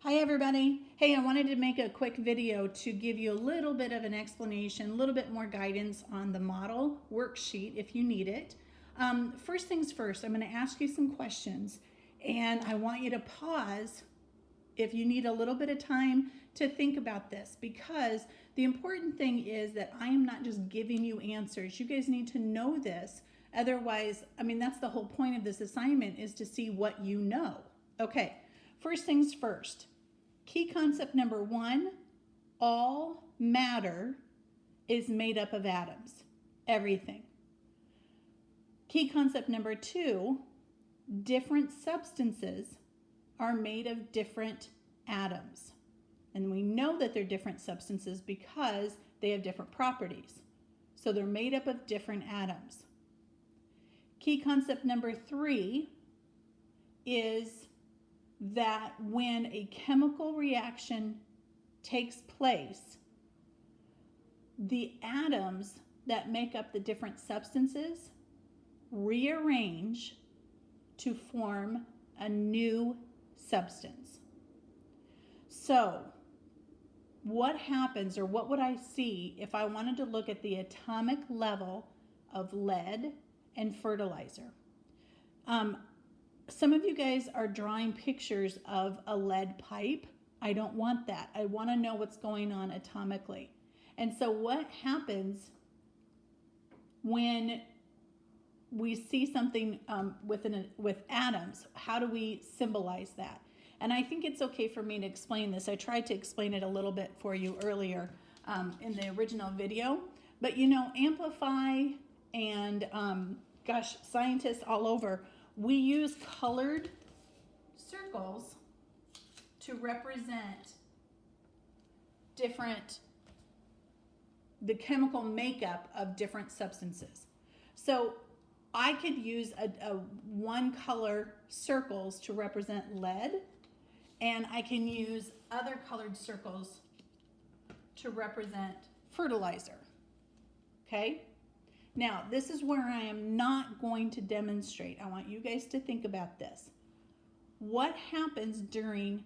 Hi everybody. Hey, I wanted to make a quick video to give you a little bit of an explanation, a little bit more guidance on the model worksheet if you need it. First things first, I'm going to ask you some questions and I want you to pause if you need a little bit of time to think about this, because the important thing is that I am not just giving you answers. You guys need to know this. Otherwise, that's the whole point of this assignment, is to see what you know. Okay, first things first. Key concept number one, all matter is made up of atoms. Everything. Key concept number two, different substances are made of different atoms. And we know that they're different substances because they have different properties. So they're made up of different atoms. Key concept number three is that when a chemical reaction takes place, the atoms that make up the different substances rearrange to form a new substance. So what happens, or what would I see if I wanted to look at the atomic level of lead and fertilizer? Some of you guys are drawing pictures of a lead pipe. I don't want that. I want to know what's going on atomically. And so what happens when we see something with atoms? How do we symbolize that? And I think it's okay for me to explain this. I tried to explain it a little bit for you earlier in the original video. But Amplify and scientists all over, we use colored circles to represent the chemical makeup of different substances. So I could use a one color circles to represent lead, and I can use other colored circles to represent fertilizer. Okay? Now, this is where I am not going to demonstrate. I want you guys to think about this. What happens during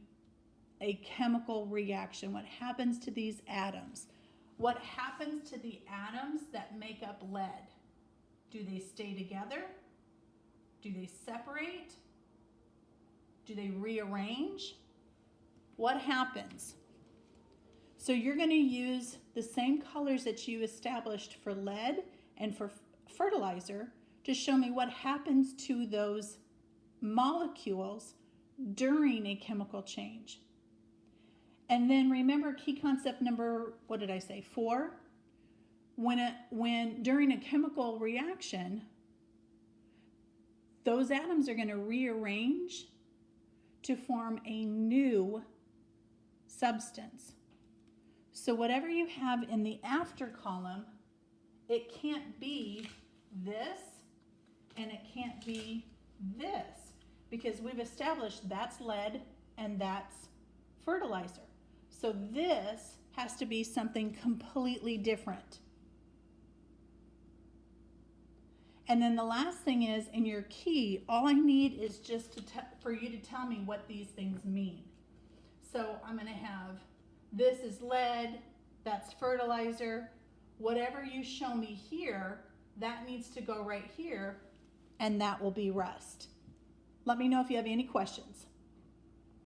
a chemical reaction? What happens to these atoms? What happens to the atoms that make up lead? Do they stay together? Do they separate? Do they rearrange? What happens? So you're going to use the same colors that you established for lead and for fertilizer to show me what happens to those molecules during a chemical change. And then remember key concept number, 4? When during a chemical reaction, those atoms are going to rearrange to form a new substance. So whatever you have in the after column, it can't be this and it can't be this, because we've established that's lead and that's fertilizer. So this has to be something completely different. And then the last thing is, in your key, all I need is just for you to tell me what these things mean. So I'm going to have, this is lead, that's fertilizer. Whatever you show me here, that needs to go right here, and that will be rust. Let me know if you have any questions.